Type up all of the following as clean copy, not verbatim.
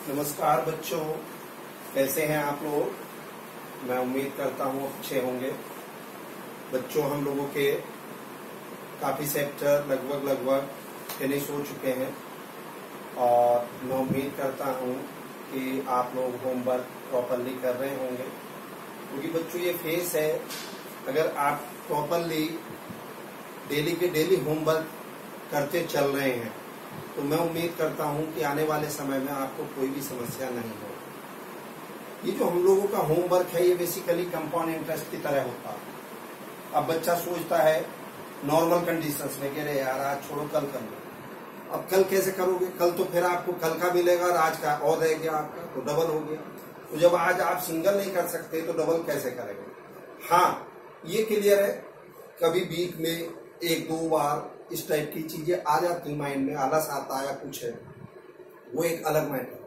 नमस्कार बच्चों, कैसे हैं आप लोग। मैं उम्मीद करता हूँ अच्छे होंगे। बच्चों, हम लोगों के काफ़ी सेक्टर लगभग फिनिश हो चुके हैं और मैं उम्मीद करता हूँ कि आप लोग होमवर्क प्रॉपरली कर रहे होंगे, क्योंकि बच्चों ये फेस है, अगर आप प्रॉपरली डेली के डेली होमवर्क करते चल रहे हैं तो मैं उम्मीद करता हूं कि आने वाले समय में आपको कोई भी समस्या नहीं हो। ये जो हम लोगों का होमवर्क है ये बेसिकली कंपाउंड इंटरेस्ट की तरह होता है। अब बच्चा सोचता है नॉर्मल कंडीशंस में कि अरे यार आज छोड़ो कल कर लो। अब कल कैसे करोगे? कल तो फिर आपको कल का मिलेगा और आज का और रह गया आपका, तो डबल हो गया। तो जब आज आप सिंगल नहीं कर सकते तो डबल कैसे करेंगे? हाँ, ये क्लियर है, कभी वीक में एक दो बार इस टाइप की चीजें आ जाती माइंड में, आलस आता है या कुछ है, वो एक अलग मैटर,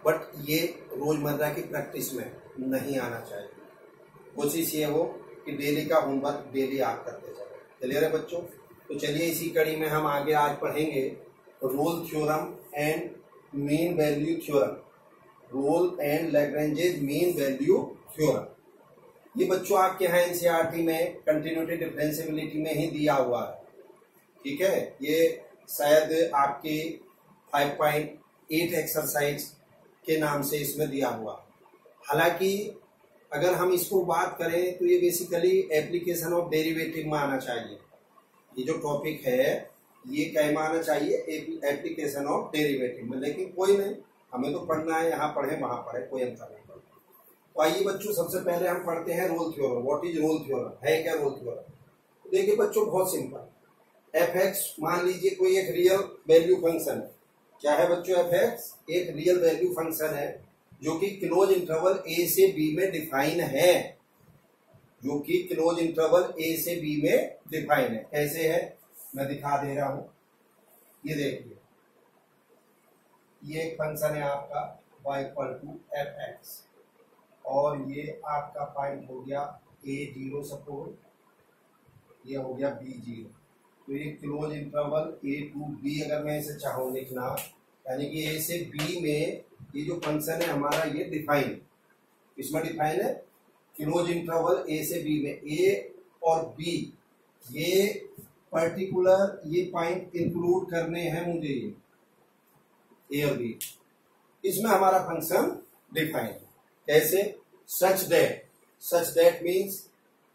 बट ये रोजमर्रा की प्रैक्टिस में नहीं आना चाहिए। कोशिश ये हो कि डेली का होमवर्क डेली आप करते जाओ। क्लियर है बच्चों? तो चलिए इसी कड़ी में हम आगे आज पढ़ेंगे Rolle theorem and mean value theorem, Rolle and Lagrange's mean value theorem. ये बच्चों आपके यहाँ एनसीईआरटी में कंटिन्यूटी डिफरेंशिएबिलिटी में ही दिया हुआ है, ठीक है। ये शायद आपके 5.8 एक्सरसाइज के नाम से इसमें दिया हुआ। हालांकि अगर हम इसको बात करें तो ये बेसिकली एप्लीकेशन ऑफ डेरिवेटिव में आना चाहिए। ये जो टॉपिक है ये क्या में आना चाहिए? एप्लीकेशन ऑफ डेरिवेटिव में। लेकिन कोई नहीं, हमें तो पढ़ना है, यहाँ पढ़े वहां पढ़े, कोई अंतर नहीं पड़ता। तो आइए बच्चों, सबसे पहले हम पढ़ते हैं Rolle theorem. What is Rolle theorem? है क्या रोल थ्योरम? देखिए बच्चों, बहुत सिंपल। एफ एक्स मान लीजिए कोई एक रियल वैल्यू फंक्शन है। क्या है बच्चों? एफ एक्स एक रियल वैल्यू फंक्शन है जो कि क्लोज इंटरवल ए से बी में डिफाइन है, जो कि क्लोज इंटरवल ए से बी में डिफाइन है। कैसे है मैं दिखा दे रहा हूं। ये देखिए, ये एक फंक्शन है आपका y equal to f x और ये आपका पॉइंट हो गया a0 सपोज, ये हो गया b0। तो ये close interval a to b अगर मैं इसे चाहूँ लिखना, यानी कि ए से बी में ये जो फंक्शन है हमारा ये डिफाइन, इसमें डिफाइन है क्लोज इंटरवल ए से बी में। ए और बी ये पर्टिकुलर ये पॉइंट इंक्लूड करने हैं मुझे, ये ए और बी, इसमें हमारा फंक्शन डिफाइन है। कैसे? Such that means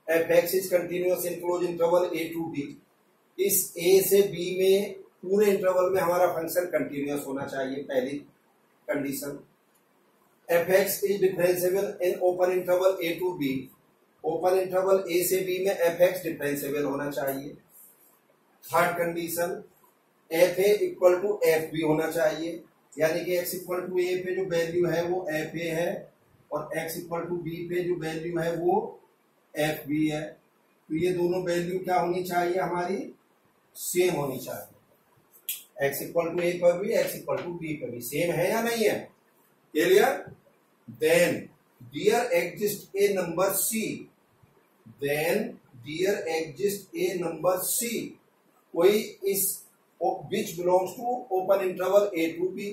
f x is continuous in close interval a to b. इस ए से बी में पूरे इंटरवल में हमारा फंक्शन कंटिन्यूअस होना चाहिए, पहली condition. F x is differentiable in open interval a to b. Open interval a से बी में एफ एक्स डिफरेंशिएबल होना चाहिए। Third condition, f a equal to f b होना चाहिए, यानी कि एक्स इक्वल टू ए पे जो वैल्यू है वो एफ ए है और एक्स इक्वल टू बी पे जो वैल्यू है वो एफ बी है। तो ये दोनों वैल्यू क्या होनी चाहिए? हमारी सेम होनी चाहिए। एक्स इक्वल टू ए पर भी, एक्स इक्वल टू बी पर भी सेम है या नहीं है? Clear? Then there exist a number c, then there exist a number c कोई इस which belongs to open interval a to b,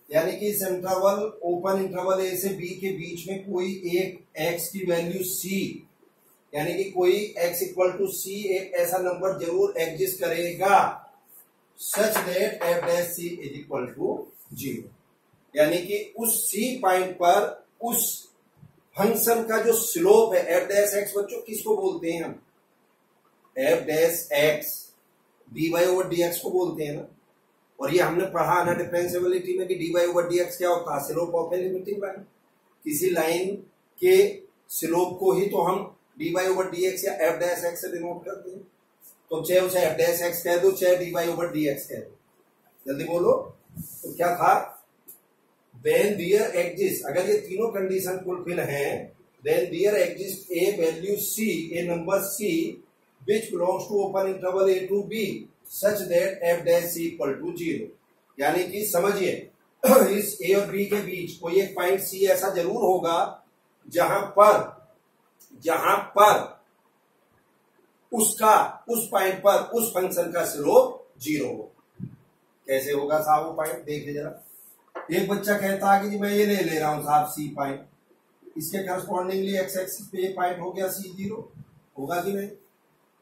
यानी कि इस इंटरवल ओपन इंटरवल ए से बी के बीच में कोई एक एक्स की वैल्यू सी, यानी कि कोई x इक्वल टू सी एक ऐसा नंबर जरूर एग्जिस्ट करेगा such that f dash c is equal to 0, यानी कि उस सी पॉइंट पर उस फंक्शन का जो स्लोप है एफ डैश एक्स, बच्चों किसको बोलते हैं हम? F dash x d y over d x को बोलते हैं ना। और ये हमने पढ़ा ना डिफरेंशिएबिलिटी में कि d y over d x क्या होता है? Slope of a limiting line. किसी लाइन के स्लोप को ही तो हम d y over d x या एफ डैश एक्स से डिनोट करते हैं। तो चाहे उसे एफ डैश एक्स कह दो, चाहे d y over d x कह दो, जल्दी बोलो। तो क्या था? देन डियर एग्जिस्ट, अगर ये तीनों कंडीशन फुलफिल हैं, then there exist a value c, a number c which belongs to open interval a to b such that f dash c equal to 0, यानी कि समझिए इस ए और बी के बीच कोई एक पॉइंट सी ऐसा जरूर होगा जहां पर उसका उस पॉइंट पर उस फंक्शन का स्लोप 0 हो। कैसे होगा साहब वो पॉइंट? देखिए जरा, एक बच्चा कहता है कि जी मैं ये ले रहा हूं साहब सी पॉइंट, इसके करस्पॉन्डिंगली एक्स एक्सिस पे ये पॉइंट हो गया सी जीरो, होगा कि नहीं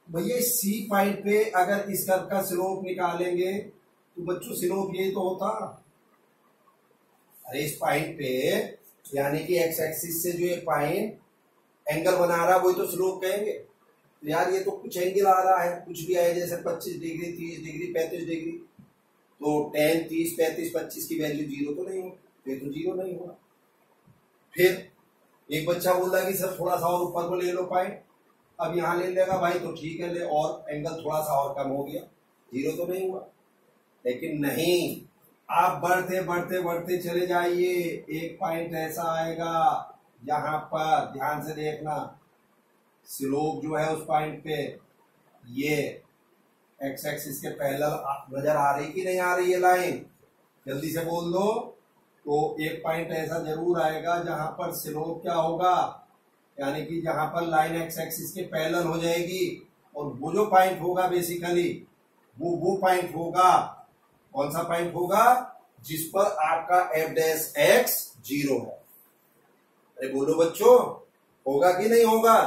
भैया? सी पॉइंट पे अगर इस कर्व का स्लोप निकालेंगे तो बच्चों स्लोप ये तो होता, अरे इस पॉइंट पे यानी कि एक्स एक्सिस से जो ये पॉइंट एंगल बना रहा है वही तो स्लोप कहेंगे। तो यार ये तो कुछ एंगल आ रहा है, कुछ भी आए, जैसे 25 डिग्री 30 डिग्री 35 डिग्री, तो 10 30 35 25 की वैल्यू जीरो तो नहीं होगी, ये तो जीरो नहीं होगा। फिर एक बच्चा बोला कि सर थोड़ा सा और ऊपर को ले लो पॉइंट, अब यहाँ ले लेगा भाई तो ठीक है ले, और एंगल थोड़ा सा और कम हो गया, जीरो तो नहीं हुआ। लेकिन नहीं, आप बढ़ते बढ़ते बढ़ते चले जाइए, एक पॉइंट ऐसा आएगा यहाँ पर, ध्यान से देखना, स्लोप जो है उस पॉइंट पे ये एक्स एक्सिस के पैरेलल नजर आ रही कि नहीं आ रही है लाइन, जल्दी से बोल दो। तो एक पॉइंट ऐसा जरूर आएगा जहां पर स्लोप क्या होगा, यानी कि जहां पर लाइन एक्स एक्सिस के पैरेलल हो जाएगी, और वो जो पॉइंट होगा बेसिकली वो पॉइंट होगा, कौन सा पॉइंट होगा, जिस पर आपका एफ डैश एक्स जीरो है। अरे बोलो बच्चों, होगा कि नहीं होगा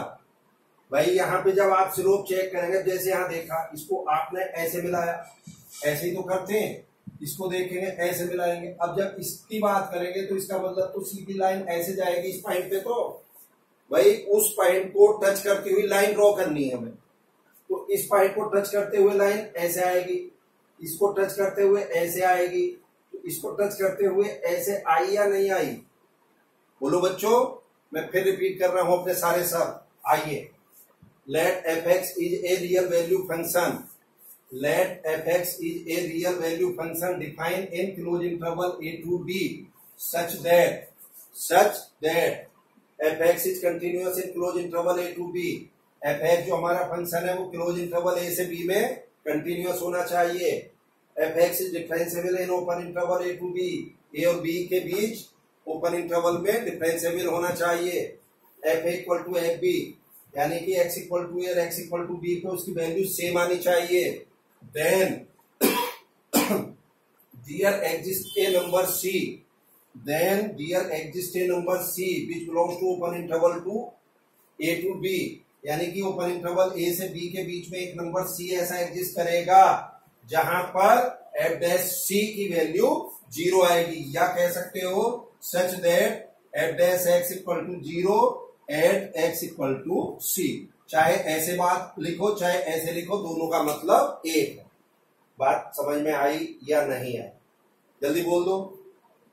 भाई? यहाँ पे जब आप स्लोप चेक करेंगे, जैसे यहाँ देखा, इसको आपने ऐसे मिलाया, ऐसे ही तो करते हैं, इसको देखेंगे ऐसे मिलाएंगे। अब जब इसकी बात करेंगे तो इसका मतलब तो सीधी लाइन ऐसे जाएगी इस पॉइंट पे, तो भाई उस पॉइंट को टच करती हुई लाइन ड्रॉ करनी है हमें, तो इस पॉइंट को टच करते हुए लाइन ऐसे आएगी, इसको टच करते हुए ऐसे आएगी, तो इसको टच करते हुए ऐसे आई या नहीं आई? बोलो बच्चों, मैं फिर रिपीट कर रहा हूं अपने सारे सब, आइए। Let f x is a real value function, let fx is a real value function defined in closed interval a to b such that fx is continuous in closed interval a to b। fx जो हमारा function है वो close interval a से b में continuous होना चाहिए। fx is differentiable in open interval a to b, a और b के बीच ओपन इंटरवल में डिफरेंशिएबल होना चाहिए। f equal to f b, यानी कि x इक्वल टू a और x इक्वल टू b पे उसकी वैल्यू सेम आनी चाहिए। Then there exists a number c, then there exists a number c which belongs to open interval to a to b, यानी कि open interval a से b के बीच में एक नंबर c ऐसा एग्जिस्ट करेगा जहां पर f डैश c की वैल्यू जीरो आएगी, या कह सकते हो such that f dash x equal to zero at x equal to c। चाहे ऐसे बात लिखो चाहे ऐसे लिखो, दोनों का मतलब एक है। बात समझ में आई या नहीं आई? जल्दी बोल दो,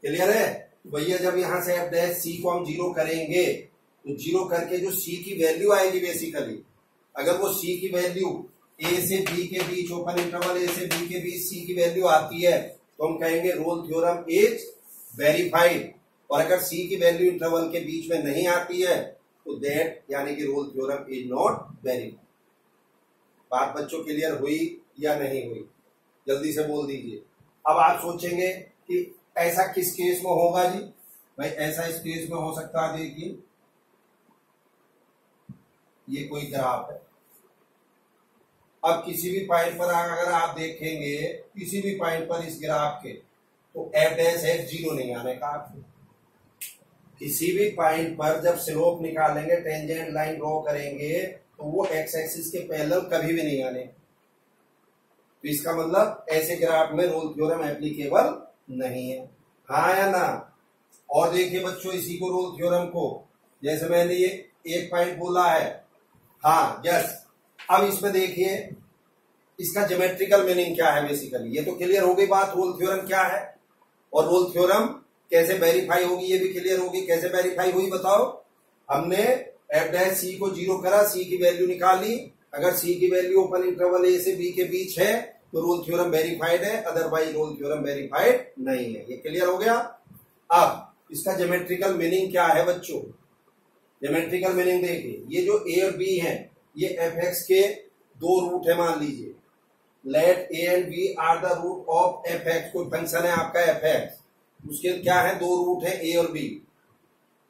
क्लियर है? भैया जब यहां से एफ डैश सी को हम जीरो करेंगे तो जीरो करके जो सी की वैल्यू आएगी बेसिकली, अगर वो सी की वैल्यू ए से बी के बीच, ओपन इंटरवल ए से बी के बीच सी की वैल्यू आती है तो हम कहेंगे रोल थ्योरम इज वेरीफाइड, और अगर सी की वैल्यू इंटरवल के बीच में नहीं आती है तो दैट यानी कि Rolle theorem is not verified. बात बच्चों क्लियर हुई या नहीं हुई? जल्दी से बोल दीजिए। अब आप सोचेंगे कि ऐसा किस केस में होगा जी? भाई ऐसा इस केस में हो सकता है, देखिए ये कोई ग्राफ है, अब किसी भी पॉइंट पर अगर आप देखेंगे किसी भी पॉइंट पर इस ग्राफ के, तो एफ डैश एक्स जीरो नहीं आने का। किसी भी पॉइंट पर जब स्लोप निकालेंगे, टेंजेंट लाइन ड्रॉ करेंगे, तो वो एक्स एक्सिस के पैरेलल कभी भी नहीं आने। तो इसका मतलब ऐसे ग्राफ में रोल थ्योरम एप्लीकेबल नहीं है, हाँ या ना? और देखिए बच्चों इसी को रोल थ्योरम को, जैसे मैंने ये एक पॉइंट बोला है, हाँ यस। अब इसमें देखिए इसका ज्योमेट्रिकल मीनिंग क्या है बेसिकली, ये तो क्लियर हो गई बात, रोल थ्योरम क्या है और रोल थ्योरम कैसे वेरीफाई होगी ये भी क्लियर होगी। कैसे वेरीफाई हुई बताओ? हमने एफ डैश सी को जीरो करा, सी की वैल्यू निकाली, अगर सी की वैल्यू ओपन इंटरवल ए से बी के बीच है तो रोल थ्योरम वेरीफाइड है, अदरवाइज रोल थ्योरम वेरीफाइड नहीं है। ये क्लियर हो गया। अब इसका ज्योमेट्रिकल मीनिंग क्या है बच्चों? ज्योमेट्रिकल मीनिंग देखिए, ये जो ए और बी है ये एफ एक्स के दो रूट है, मान लीजिए let a and b are the root of f x. कोई फंक्शन है आपका एफ एक्स, उसके क्या है, दो रूट है ए और बी।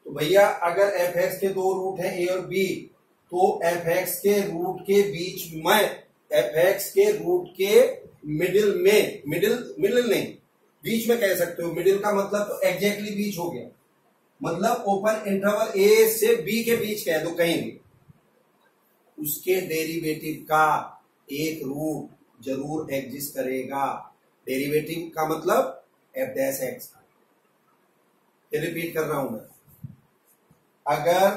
तो भैया अगर एफ एक्स के दो रूट है ए और बी, तो एफ एक्स के रूट के बीच में, एफ एक्स के रूट के मिडिल में, मिडिल नहीं, बीच में कह सकते हो, मिडिल का मतलब तो एग्जैक्टली बीच हो गया, मतलब ओपन इंटरवल ए से बी के बीच कह दो कहीं भी, उसके डेरिवेटिव का एक रूट जरूर एग्जिस्ट करेगा। डेरिवेटिव का मतलब एफ डैश एक्स का। रिपीट कर रहा हूं मैं, अगर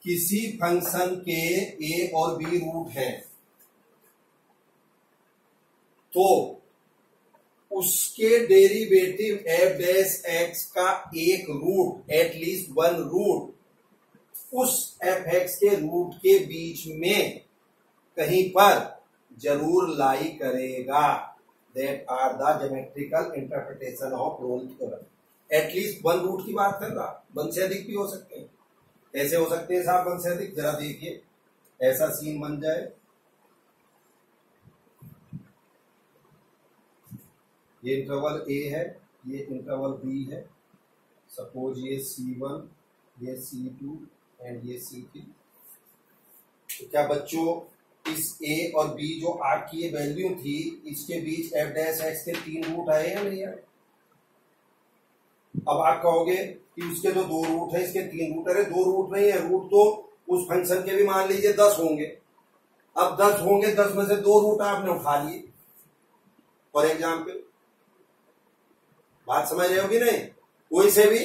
किसी फंक्शन के ए और बी रूट हैं तो उसके डेरिवेटिव एफ डैश एक्स का एक रूट, एटलीस्ट वन रूट, उस एफ एक्स के रूट के बीच में कहीं पर जरूर लाई करेगा। That are the geometrical interpretation of Rolle theorem. At least one root की बात कर रहा, वन से अधिक भी हो सकते हैं। कैसे हो सकते हैं साहब वन से अधिक? जरा देखिए, ऐसा सीन बन जाए, ये इंटरवल ए है, ये इंटरवल बी है, सपोज ये C1, ये C2 एंड ये C3। तो क्या बच्चों इस ए और बी जो आपकी ये वैल्यू थी, इसके बीच एफ डैश एक्स के 3 रूट आए या नहीं आए? अब आप कहोगे कि उसके तो 2 रूट है, इसके 3 रूट। अरे 2 रूट नहीं है, रूट तो उस फंक्शन के भी मान लीजिए 10 होंगे। अब 10 होंगे, 10 में से 2 रूट आपने उठा लिए फॉर एग्जाम्पल। बात समझ रहे हो कि नहीं? कोई से भी,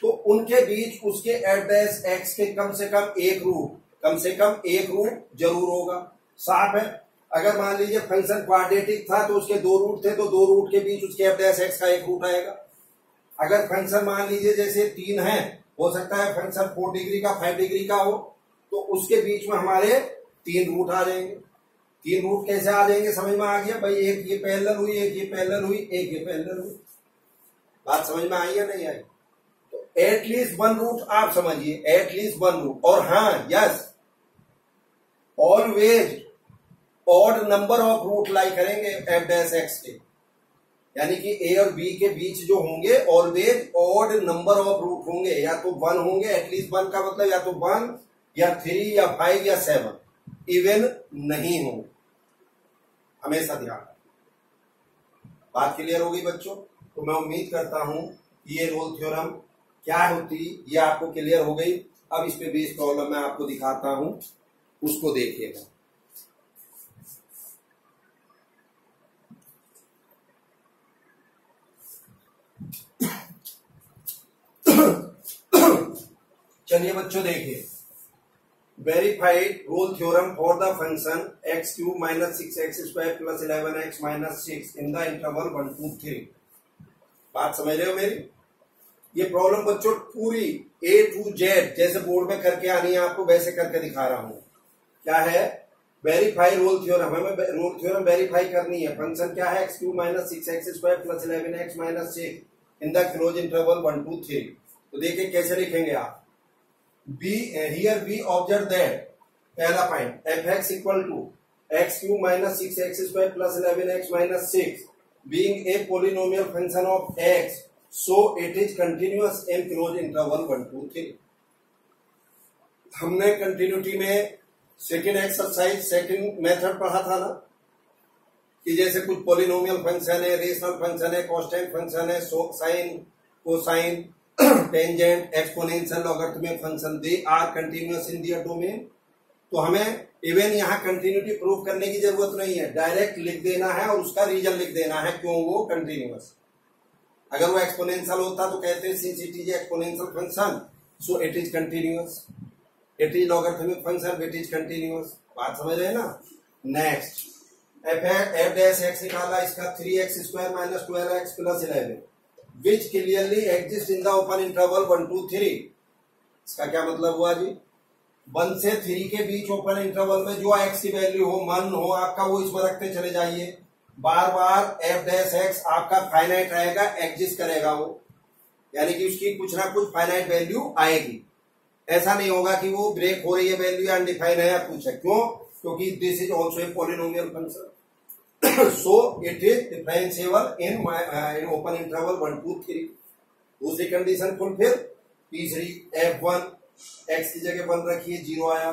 तो उनके बीच उसके एफ डैश एक्स के कम से कम एक रूट जरूर होगा। साफ है। अगर मान लीजिए फंक्शन क्वाड्रेटिक था तो उसके 2 रूट थे, तो 2 रूट के बीच उसके एफ डैश एक्स का एक रूट आएगा। अगर फंक्शन मान लीजिए जैसे 3 है, हो सकता है फंक्शन 4 डिग्री का 5 डिग्री का हो, तो उसके बीच में हमारे 3 रूट आ जाएंगे। 3 रूट कैसे आ जाएंगे समझ में आ गया भाई? एक ये पैरेलल हुई, एक ये पैरेलल हुई, एक ये पैरेलल हुई। बात समझ में आई या नहीं आई? तो एटलीस्ट वन रूट आप समझिए, एटलीस्ट वन रूट। और हाँ, yes, always odd number of root lie करेंगे एफ डैश एक्स के, यानी कि ए और बी के बीच जो होंगे always odd number of root होंगे, या तो 1 होंगे, एटलीस्ट 1 का मतलब या तो 1 या 3 या 5 या 7, इवन नहीं होंगे। हमेशा ध्यान रखें। बात क्लियर होगी बच्चों? तो मैं उम्मीद करता हूं कि ये रोल थ्योरम क्या होती ये आपको क्लियर हो गई। अब इस पे बेस प्रॉब्लम मैं आपको दिखाता हूं, उसको देखिएगा। चलिए बच्चों देखिए, verified Rolle theorem for the function x³ - 6x² + 11x - 6 in the interval 1 to 3। बात समझ रहे हो मेरी? ये प्रॉब्लम बच्चों पूरी A to Z जैसे बोर्ड में करके आनी है आपको, वैसे करके दिखा रहा हूं। क्या है? Verify Rolle theorem. हमें रोल थ्योरम वेरीफाई करनी है। फंक्शन क्या है? x³ - 6x² + 11x - 6 in the close interval 1 to 3। तो देखिए कैसे लिखेंगे आप। Here we observe that पहला point f(x) = x³ - 6x² + 11x - 6 being a polynomial function of x, so it is continuous in closed interval 1 to 3। हमने continuity में second exercise second method पढ़ा था ना, कि जैसे कुछ पोलिनोमियल फंक्शन है, रेशनल फंक्शन है, कांस्टेंट फंक्शन है, sine, cosine, tangent, exponential, logarithmic function, they are continuous in their domain. तो हमें इवन यहाँ कंटिन्यूटी प्रूव करने की जरूरत नहीं है, डायरेक्ट लिख देना है और उसका रीजन लिख देना है क्यों वो कंटिन्यूअस। अगर वो एक्सपोनेंशियल होता तो कहते हैं since it is exponential function so it is continuous, it is logarithmic function it is continuous. बात समझ रहे हैं ना? नेक्स्ट एफ डैश एक्स निकाला, इसका 3x² - 12x + 11 which clearly exists in the open interval 1 to 3। इसका क्या मतलब हुआ जी? 1 से 3 के बीच ओपन इंटरवल में जो x की वैल्यू हो, मन हो आपका, वो इसमें रखते चले जाइए। बार बार एफ डैश एक्स आपका फाइनाइट रहेगा, एग्जिस्ट करेगा वो, यानी कि उसकी कुछ ना कुछ फाइनाइट वैल्यू आएगी। ऐसा नहीं होगा कि वो ब्रेक हो रही है वैल्यू, अनडिफाइंड है या कुछ है। क्यों? क्योंकि this is also a polynomial function, so it is differentiable in open interval 1 to 3। दूसरी कंडीशन फुलफिल। तीसरी f1 x की जगह 1 रखिए, 0 आया।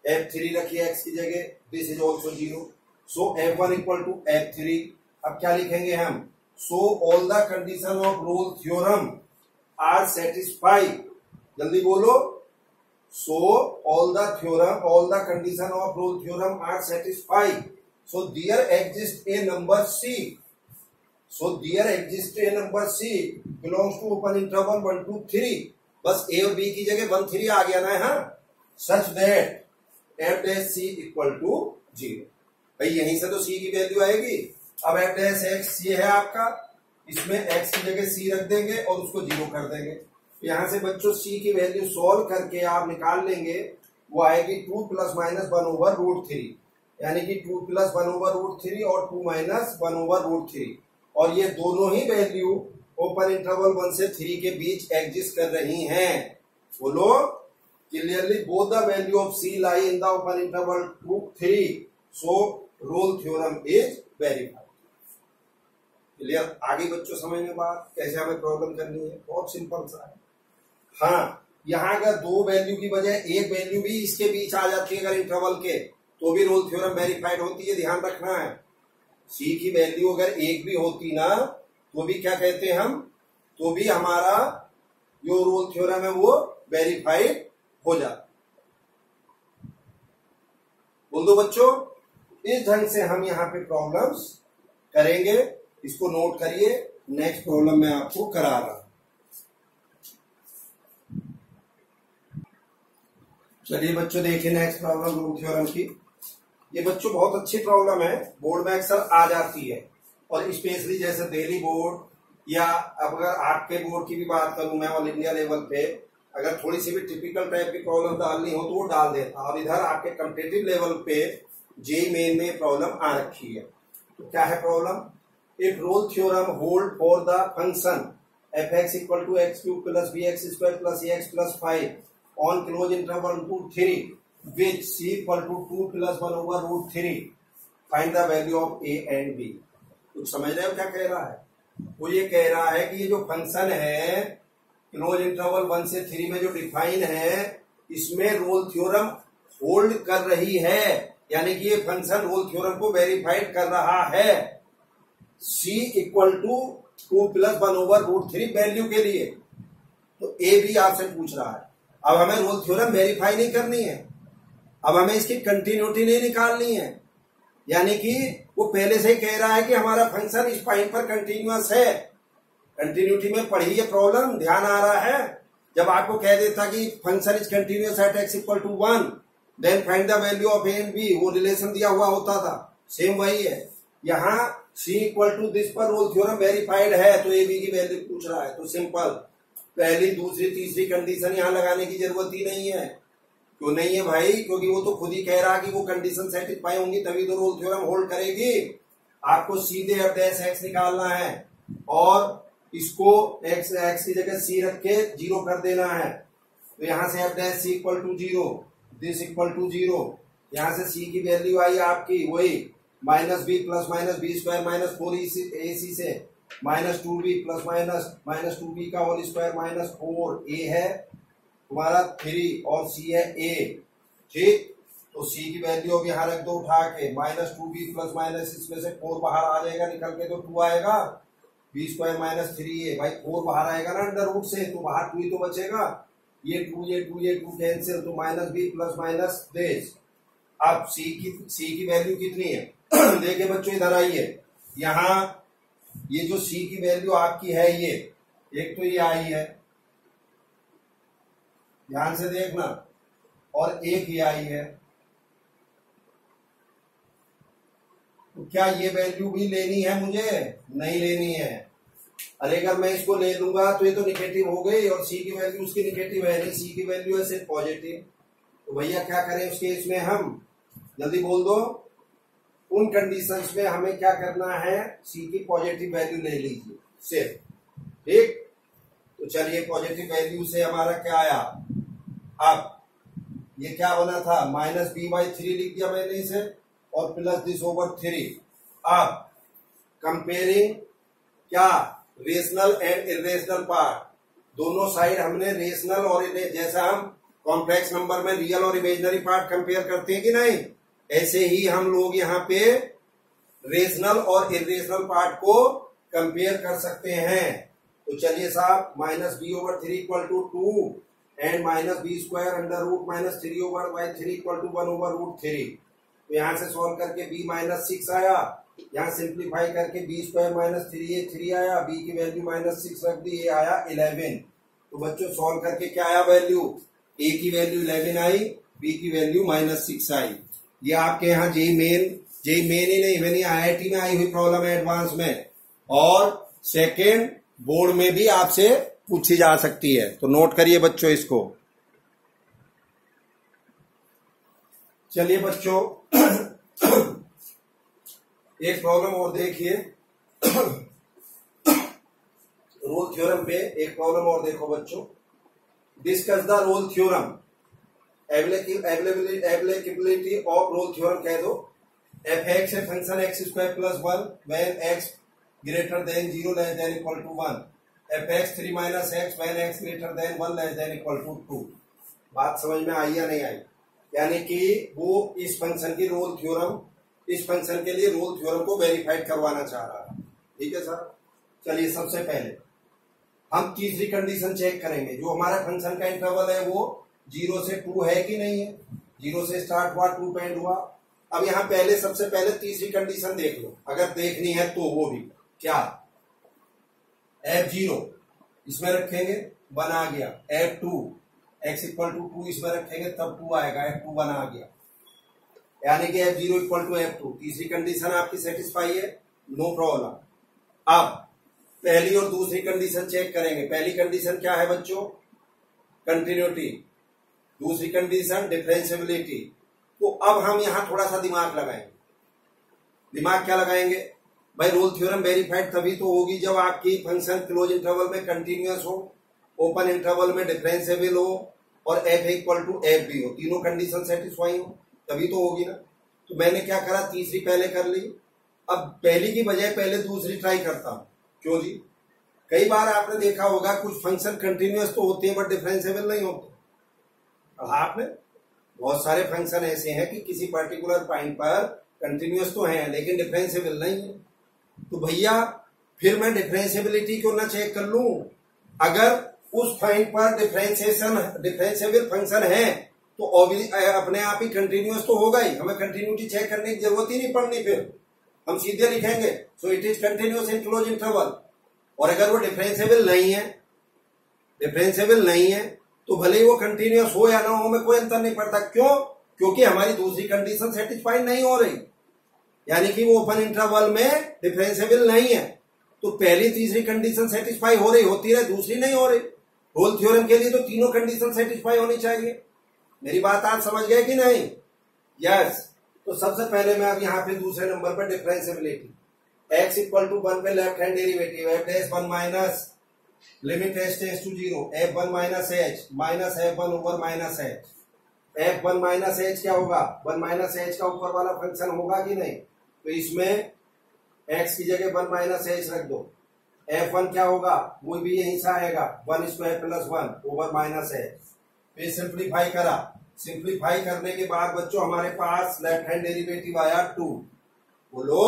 f3 रखिए x की जगह, this is also 0, so f1 = f3। अब क्या लिखेंगे हम? So all the condition of Rolle theorem are satisfied. जल्दी बोलो। So all the condition of Rolle theorem are satisfied, so there exist a number c, belongs to open interval 1 2 3। बस ए और B की जगह 1 3 आ गया ना। हाँ, such that f dash c equal to 0। भाई यहीं से तो सी की वैल्यू आएगी। अब एफ डैश एक्स ये है आपका, इसमें एक्स की जगह सी रख देंगे और उसको 0 कर देंगे। यहां से बच्चों सी की वैल्यू सॉल्व करके आप निकाल लेंगे, वो आएगी 2 + -1/√3, यानी कि 2 + 1/√3 और 2 - 1/√3। और ये दोनों ही वैल्यू ओपन इंटरवल 1 से 3 के बीच एग्जिस्ट कर रही हैं। बोलो clearly, both the value of c lie in the open interval 2 3, so Rolle theorem is verified. Clear? आगे बच्चों समझ में बात कैसे हमें प्रॉब्लम करनी है, बहुत सिंपल सा है। हाँ, यहाँ अगर 2 वैल्यू की बजाय एक वैल्यू भी इसके बीच आ जाती है अगर इंटरवल के, तो भी रोल थ्योरम वेरीफाइड होती है। ध्यान रखना है, सी की वैल्यू अगर एक भी होती ना, तो भी क्या कहते हैं हम, तो भी हमारा जो रोल थ्योरम है वो वेरीफाइड हो जाता। बोल दो बच्चों। इस ढंग से हम यहाँ पे प्रॉब्लम्स करेंगे, इसको नोट करिए। नेक्स्ट प्रॉब्लम मैं आपको करा रहा हूं। चलिए बच्चों देखिए नेक्स्ट प्रॉब्लम रूल थ्योरम की। ये बच्चों बहुत अच्छी प्रॉब्लम है, बोर्ड में अक्सर आ जाती है, और स्पेशली जैसे दिल्ली बोर्ड या अब अगर आपके बोर्ड की भी बात करूं मैं ऑल इंडिया लेवल पे, अगर थोड़ी सी भी टिपिकल टाइप की प्रॉब्लम डालनी हो तो वो डाल देता। और इधर आपके कॉम्पिटिटिव लेवल पे जेईई मेन में प्रॉब्लम आ रखी है। तो क्या है problem? If Rolle theorem hold for the function f(x = x³ + bx² + ax + 5 on close interval 2 3 which c = 2 + 1/√3, find the value of a and b। कुछ समझ रहे हो क्या कह रहा है? वो ये कह रहा है कि ये जो फंक्शन है क्लोज इंटरवल 1 से 3 में जो डिफाइन है, इसमें रोल थ्योरम होल्ड कर रही है, यानी कि ये फंक्शन रोल थ्योरम को वेरीफाइड कर रहा है c = 2 + 1/√3 वैल्यू के लिए। तो ए भी आपसे पूछ रहा है। अब हमें रोल थ्योरम वेरीफाई नहीं करनी है, अब हमें इसकी कंटिन्यूटी नहीं निकालनी है, यानी कि वो पहले से ही कह रहा है कि हमारा फंक्शन इस पॉइंट पर कंटिन्यूअस है। कंटिन्यूटी में पढ़ी है प्रॉब्लम, ध्यान आ रहा है? जब आपको कह देता कि function is continuous at x = 1 then find the value of a and b, वो रिलेशन दिया हुआ होता था, सेम वही है। यहाँ c = दिस पर रोल थ्योरम वेरीफाइड है, तो a b की वैल्यू पूछ रहा है। तो सिंपल, पहली दूसरी तीसरी कंडीशन यहाँ लगाने की जरूरत ही नहीं है। क्यों नहीं है भाई? क्योंकि वो तो खुद ही कह रहा कि वो कंडीशन सेटिस्फाई होंगी तभी तो रोल थ्योरम होल्ड करेगी। आपको सीधे f(x) निकालना है और इसको x की जगह c रख के 0 कर देना है। तो यहां से f(c = 0, दिस = 0, यहां से c की वैल्यू आई आपकी वही -b + -b² - 4ac से -2b + -2b का होल स्क्वायर -4a है तुम्हारा 3 और c है a। ठीक, तो c की वैल्यू अब यहाँ रख दो उठा के, -2b + इसमें से 4 बाहर आ जाएगा निकल के, तो 2 आएगा, b² - 3a। भाई 4 बाहर आएगा ना अंडर रूट से, तो बाहर 2 ही तो बचेगा। ये 2 कैंसिल, तो -b + -this। अब c की वैल्यू कितनी है? देखिए बच्चों इधर आइए, यहाँ ये जो c की वैल्यू आपकी है, ये एक तो ये आई है, ध्यान से देखना, और एक ये आई है। तो क्या ये वैल्यू भी लेनी है मुझे? नहीं लेनी है। अरे अगर मैं इसको ले लूंगा तो ये तो निगेटिव हो गई, और c की वैल्यू उसकी निगेटिव है नहीं, c की वैल्यू है सिर्फ पॉजिटिव। तो भैया क्या करें उस केस में? हम जल्दी बोल दो, उन कंडीशंस में हमें क्या करना है? c की पॉजिटिव वैल्यू ले लीजिए सिर्फ। ठीक, तो चलिए पॉजिटिव वैल्यू से हमारा क्या आया? अब ये क्या होना था? -b/3 लिख दिया मैंने इसे, और +this/3। अब कंपेयरिंग क्या? रेशनल एंड इरेशनल पार्ट, दोनों साइड हमने रेशनल और जैसा हम कॉम्प्लेक्स नंबर में रियल और इमेजिनरी पार्ट कंपेयर करते हैं कि नहीं, ऐसे ही हम लोग यहाँ पे रेशनल और इरेशनल पार्ट को कंपेयर कर सकते हैं। तो चलिए साहब, minus b over 3 equal to 2 and minus b square under root minus 3 over by 3 equal to 1 over root 3। तो यहाँ से सॉल्व करके b माइनस 6 आया, यहाँ सिंप्लीफाई करके बी स्क्वायर माइनस 3 आया, b की वैल्यू माइनस 6 रख दी, ये आया 11। तो बच्चों सॉल्व करके क्या आया वैल्यू, a की वैल्यू 11 आई, b की वैल्यू माइनस 6 आई। ये आपके यहाँ जेई मेन ही नहीं, इवन IIT में आई हुई प्रॉब्लम है एडवांस में, और सेकेंड बोर्ड में भी आपसे पूछी जा सकती है। तो नोट करिए बच्चों इसको। चलिए बच्चों एक प्रॉब्लम और देखिए रोल थ्योरम पे एक प्रॉब्लम और देखो बच्चों। Discuss the Rolle theorem, applicability of Rolle theorem कह दो। एफ एक्स है function x square plus 1 when x greater than 0 less than equal to 1। F x 3 minus x when x greater than 1 less than equal to 2। बात समझ में आई या नहीं आई? यानी कि वो इस फंक्शन की रोल थ्योरम, इस फंक्शन के लिए रोल थ्योरम को वेरीफाइड करवाना चाह रहा है। ठीक है सर। चलिए सबसे पहले हम तीसरी कंडीशन चेक करेंगे। जो हमारा फंक्शन का इंटरवल है वो 0 से 2 है कि नहीं है। 0 से स्टार्ट हुआ, 2 पे एंड हुआ। अब यहाँ पहले सबसे पहले तीसरी कंडीशन देख लो, अगर देखनी है तो। वो भी क्या, F0 इसमें रखेंगे 1 आ गया, F2 x इक्वल टू 2 इसमें रखेंगे तब 2 आएगा, F2 1 आ गया, यानी कि F0 इक्वल टू F2। तीसरी कंडीशन आपकी सेटिस्फाई है, नो प्रॉब्लम। अब पहली और दूसरी कंडीशन चेक करेंगे। पहली कंडीशन क्या है बच्चों, कंटिन्यूटी। दूसरी कंडीशन डिफरेंशिएबिलिटी। तो अब हम यहां थोड़ा सा दिमाग लगाएंगे। दिमाग क्या लगाएंगे भाई, रोल थ्योरम वेरीफाइड तभी तो होगी जब आपकी फंक्शन क्लोज इंटरवल में कंटिन्यूअस हो, ओपन इंटरवल में डिफरेंशिएबल हो और f इक्वल टू एफ भी हो। तीनों कंडीशन सेटिस्फाई हो तभी तो होगी ना। तो मैंने क्या करा, तीसरी पहले कर ली। अब पहली की बजाय पहले दूसरी ट्राई करता हूं। क्यों जी, कई बार आपने देखा होगा कुछ फंक्शन कंटिन्यूअस तो होते हैं बट डिफरेंशिएबल नहीं होते। अब आपने बहुत सारे फंक्शन ऐसे हैं कि किसी पर्टिकुलर पॉइंट पर कंटिन्यूअस तो हैं लेकिन डिफरेंशिएबल नहीं है। तो भैया फिर मैं डिफरेंशिएबिलिटी क्यों ना चेक कर लूं। अगर उस पॉइंट पर डिफरेंशिएबल फंक्शन है तो अपने आप ही कंटिन्यूअस तो होगा ही, हमें कंटिन्यूटी चेक करने की जरूरत ही नहीं पड़नी। फिर हम सीधे लिखेंगे सो it is continuous in close interval. और अगर वो डिफरेंशिएबल नहीं है तो भले ही वो कंटिन्यूअस हो या ना हो, में कोई अंतर नहीं पड़ता। क्यों? क्योंकि हमारी दूसरी कंडीशन सेटिस्फाई नहीं हो रही, यानी कि वो ओपन इंटरवल में डिफरेंशिएबल नहीं है। तो पहली तीसरी कंडीशन सेटिस्फाई हो रही होती है, दूसरी नहीं हो रही। रोल थ्योरम के लिए तो तीनों कंडीशन सेटिस्फाई होनी चाहिए। मेरी बात आप समझ गए कि नहीं? यस। तो सबसे पहले मैं अब यहाँ पे दूसरे नंबर पर डिफरेंशिएबिलिटी, x इक्वल टू 1 पे left hand derivative f dash 1 minus limit h tends to 0 f1 minus h minus f1 over minus h। f1 minus h क्या होगा, 1 माइनस h का ऊपर वाला फंक्शन होगा कि नहीं। तो इसमें x की जगह 1 माइनस h रख दो। f1 क्या होगा, वो भी यहीं से आएगा 1 square plus 1 over minus h। फिर सिंप्लीफाई करा, सिंप्लीफाई करने के बाद बच्चों हमारे पास लेफ्ट हैंड डेरिवेटिव आया 2। बोलो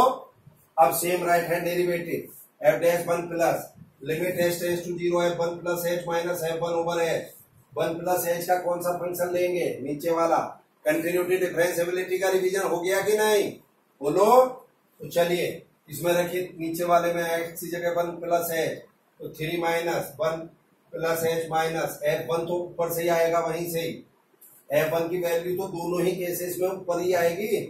अब same right hand derivative f dash 1 plus limit h tends to 0 f1 plus h minus f1 over h। 1 plus h का कौन सा फंक्शन लेंगे, नीचे वाला। कंटिन्यूटी डिफरेंशिएबिलिटी का रिवीजन हो गया कि नहीं, बोलो। तो चलिए इसमें रखिए नीचे वाले में x की जगह 1 प्लस h, तो 3 minus 1 plus h minus f1 तो ऊपर से ही आएगा, वहीं से ही f1 की वैल्यू तो दोनों ही केसेस में ऊपर ही आएगी।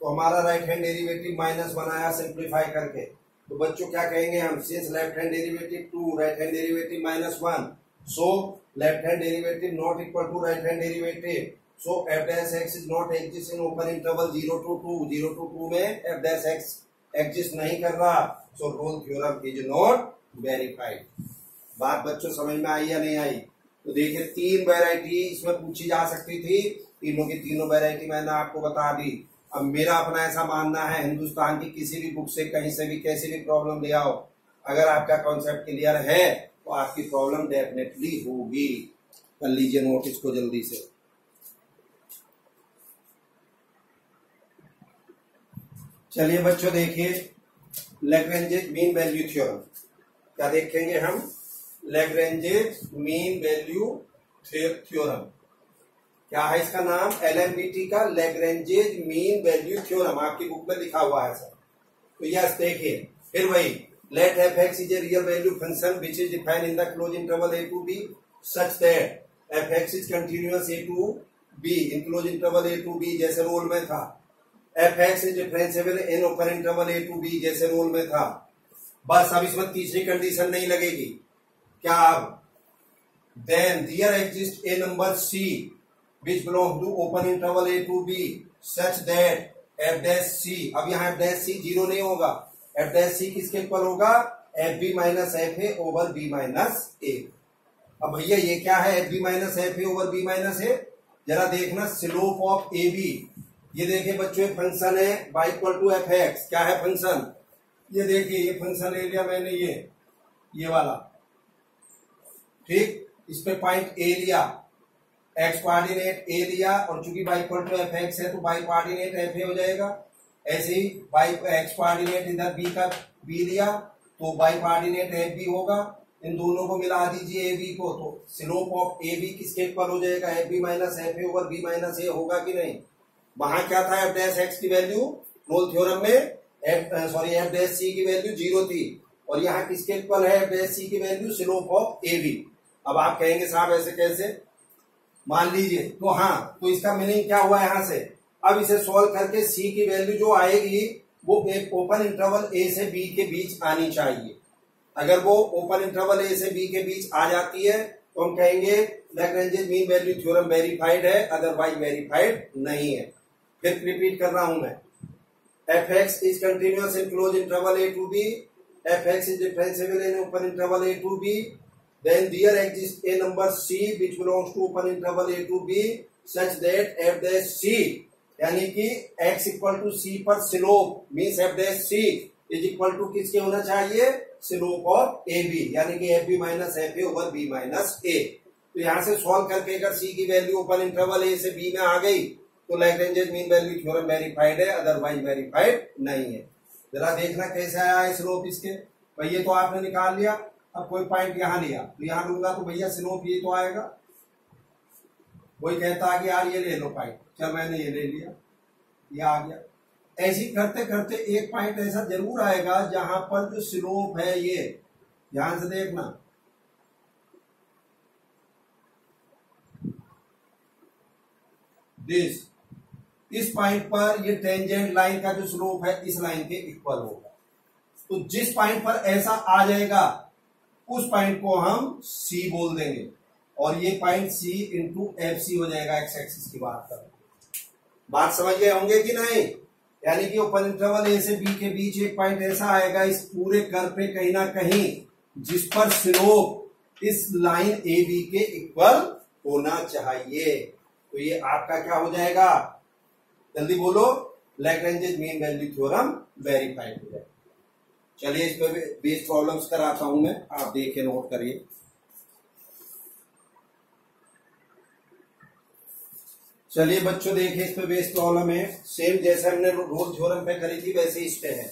तो हमारा राइट हैंड डेरिवेटिव माइनस बनाया सिंप्लीफाई करके। तो बच्चों क्या कहेंगे हम, since left hand derivative 2 right hand derivative minus 1 so left hand derivative not equal to right hand derivative. So f dash x is not exist in open interval 0 to 2। 0 to 2 में f dash x exist नहीं कर रहा। So Rolle theorem is not verified. बात बच्चों समझ में आई या नहीं आई? तो देखिए 3 वैरायटी इसमें पूछी जा सकती थी, तीनों की तीनों वैरायटी मैंने आपको बता दी। अब मेरा अपना ऐसा मानना है, हिंदुस्तान की किसी भी बुक से कहीं से भी कैसी भी प्रॉब्लम ले आओ, अगर आपका कॉन्सेप्ट क्लियर है तो आपकी प्रॉब्लम डेफिनेटली होगी। कर लीजिए नोट इसको जल्दी से। चलिए बच्चों देखिए लैग्रेंजेज मीन वैल्यू थ्योरम। क्या देखेंगे हम? लैग्रेंजेज मीन वैल्यू थ्योरम। क्या है इसका नाम? एलएमबीटी का लैग्रेंजेज मीन वैल्यू थ्योरम। आपकी बुक में लिखा हुआ है सर। तो यस देखिए, फिर वही let f x is a real value function which is defined in the close interval a to b such that f x is continuous a to b in close interval a to b जैसे Rolle में था। F x is differentiable in open interval a to b जैसे Rolle में था। बस अब इसमें तीसरी कंडीशन नहीं लगेगी। क्या? अब then there exist a number c which belongs to open interval a to b such that f dash c, अब यहाँ f dash c जीरो नहीं होगा। f dash c किसके इक्वल होगा? f b minus f a over b minus a. अब भैया ये क्या है? f b minus f a over b minus a. जरा देखना स्लोप ऑफ ए बी। ये देखिए बच्चों फंक्शन है y equal to f x. क्या है फंक्शन? ये देखिए ये फंक्शन ले लिया मैंने, ये वाला, ठीक। इस पे पॉइंट ए लिया, एक्स कोऑर्डिनेट ए लिया, और चूंकि y equal to f x है तो y कोऑर्डिनेट एफ ए हो जाएगा। ऐसे ही y एक्स कोऑर्डिनेट इधर b का b लिया तो y कोऑर्डिनेट एफ बी होगा। इन दोनों को मिला दीजिए ए बी को, तो स्लोप ऑफ ए बी किसके इक्वल हो जाएगा? F b minus f a over b minus a होगा कि नहीं? वहां क्या था? एफ डैश एक्स की वैल्यू रोल थ्योरम में एफ डैश सी की वैल्यू जीरो थी, और यहाँ किसके इक्वल है? एफ डैश सी की value slope of a b. अब आप कहेंगे साहब ऐसे कैसे? मान लीजिए तो हाँ, तो इसका मीनिंग क्या हुआ यहां से? अब इसे सॉल्व करके सी की वैल्यू जो आएगी वो एक ओपन इंटरवल ए से बी के बीच आनी चाहिए। अगर वो ओपन इंटरवल ए से बी के बीच आ जाती है तो हम कहेंगे Lagrange's mean value theorem verified है, अदरवाइज वेरीफाइड नहीं है। फिर रिपीट कर रहा हूं मैं। F x is continuous in close interval a to b, f x is differentiable in open interval a to b, then there exists a number c which belongs to open interval a to b such that f dash c, यानी कि x equal to c पर slope means f dash c is equal to किसके होना चाहिए? Slope of a b, यानी कि f b minus f a over b minus a. तो यहां से सॉल्व करके अगर c की वैल्यू ओपन इंटरवल ए से b में आ गई तो लैग्रेंजेज मीन वैल्यू थ्योरम वेरीफाइड है, अदरवाइज वेरीफाइड नहीं है। जरा देखना कैसे आया है स्लोप इसके। भाई ये तो आपने निकाल लिया, अब कोई पॉइंट यहां लिया तो यहां लूंगा तो भैया स्लोप ये तो आएगा। कोई कहता है कि यार ये ले लो पॉइंट, चल मैंने ये ले लिया, ये आ गया। ऐसे करते करते एक पॉइंट ऐसा जरूर आएगा जहां पर जो स्लोप है ये, ध्यान से देखना, दिस, इस पॉइंट पर ये टेंजेंट लाइन का जो स्लोप है इस लाइन के इक्वल होगा। तो जिस पॉइंट पर ऐसा आ जाएगा उस पॉइंट को हम C बोल देंगे, और ये point C into f c हो जाएगा एक्स एक्सिस की बात कर। बात समझ गए होंगे कि नहीं? यानी कि ओपन इंटरवल ए से बी के बीच एक पॉइंट ऐसा आएगा इस पूरे कर्व पे कहीं ना कहीं जिस पर स्लोप इस लाइन ए बी के इक्वल होना चाहिए। तो ये आपका क्या हो जाएगा? जल्दी बोलो। लैग्रेंजेज मीन वैल्यू थ्योरम वेरीफाइड हो जाएगा। चलिए इस पर बेस प्रॉब्लम्स कराता हूं मैं, आप देखिए नोट करिए। चलिए बच्चों देखिए इस पे बेस प्रॉब्लम है, सेम जैसे हमने रोल थ्योरम पे करी थी वैसे इस पे है।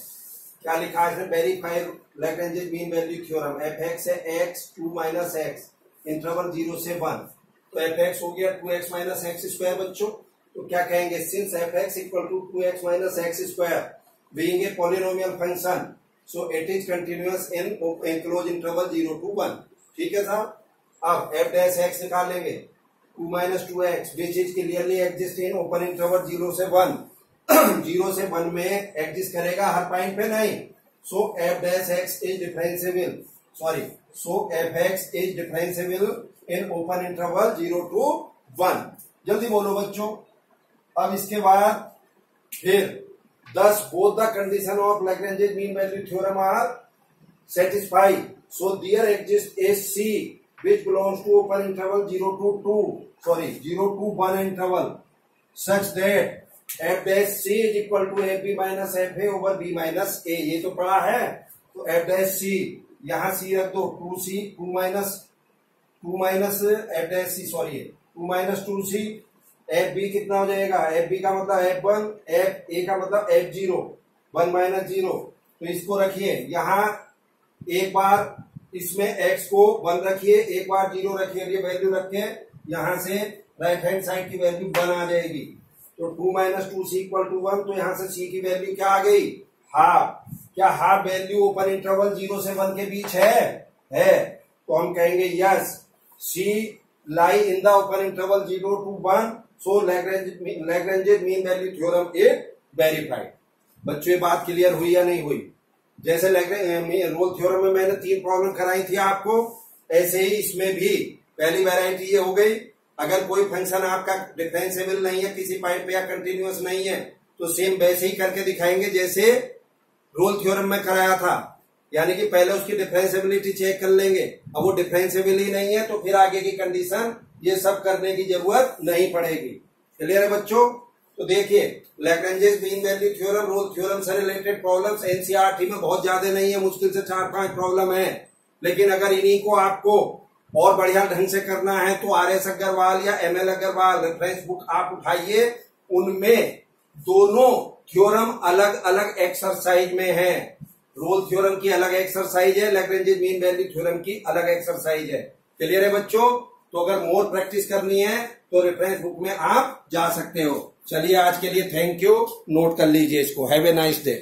क्या लिखा है? Verified Lagrange's mean value theorem. F x है x two minus x interval 0 से 1, तो एफ एक्स हो गया 2x माइनस एक्स स्क्वायर बच्चों। तो क्या कहेंगे? Since f x equal to 2x minus x square being a polynomial function so it is continuous in close interval 0 to 1। ठीक है साहब। अब एफ डैश एक्स निकालेंगे 2 minus 2x which is clearly exist in open interval 0 से 1 0 से 1 में exist करेगा, हर point पे नहीं। So f dash x is differentiable, so f x is differentiable in open interval 0 to 1। जल्दी बोलो बच्चों। अब इसके बाद फिर 10 both the condition of Lagrange's mean value theorem are satisfied, so there exists a C which belongs to open interval 0 to 1 interval such that f dash c is equal to f b minus f a over b minus a। ये तो पढ़ा है। तो f dash c यहां c रख दो, 2 minus f dash c 2 minus 2c, f b कितना हो जाएगा? एफ बी का मतलब F1, एफ ए का मतलब F0, 1 माइनस 0, तो इसको रखिए यहाँ, एक बार इसमें x को 1 रखिए, एक बार 0 रखिए, ये वैल्यू रखे, यहाँ से राइट हैंड साइड की वैल्यू 1 आ जाएगी। तो 2 - 2c = 1, तो यहाँ से c की वैल्यू क्या आ गई, हाफ। क्या हाफ वैल्यू ओपन इंटरवल 0 से 1 के बीच है? तो हम कहेंगे yes, c lie in the open interval 0 to 1, so Lagrange mean value theorem is verified. बच्चों ये बात क्लियर हुई या नहीं हुई? जैसे रोल थ्योरम में मैंने 3 प्रॉब्लम कराई थी आपको, ऐसे ही इसमें भी पहली वैरायटी ये हो गई, अगर कोई फंक्शन आपका डिफरेंशिएबल नहीं है किसी पॉइंट पे या कंटिन्यूअस नहीं है, तो सेम वैसे ही करके दिखाएंगे जैसे रोल थ्योरम में कराया था, यानी कि पहले उसकी डिफरेंशिएबिलिटी चेक कर लेंगे। अब वो डिफरेंशिएबल ही नहीं है तो फिर आगे की कंडीशन ये सब करने की जरूरत नहीं पड़ेगी। क्लियर है बच्चों? तो देखिए, Lagrange's mean value theorem, Rolle theorem से रिलेटेड प्रॉब्लम्स एनसीईआरटी में बहुत ज्यादा नहीं है, मुश्किल से 4-5 प्रॉब्लम है। लेकिन अगर इन्हीं को आपको और बढ़िया ढंग से करना है तो RS अग्रवाल या ML अग्रवाल रेफरेंस बुक आप उठाइए, उनमें दोनों थ्योरम अलग अलग एक्सरसाइज में है। रोल थ्योरम की अलग एक्सरसाइज है, लैग्रेंजेस मीन वैल्यू थ्योरम की अलग एक्सरसाइज है। क्लियर है बच्चों? तो अगर मोर प्रैक्टिस करनी है तो रेफरेंस बुक में आप जा सकते हो। चलिए आज के लिए थैंक यू, नोट कर लीजिए इसको। Have a nice day.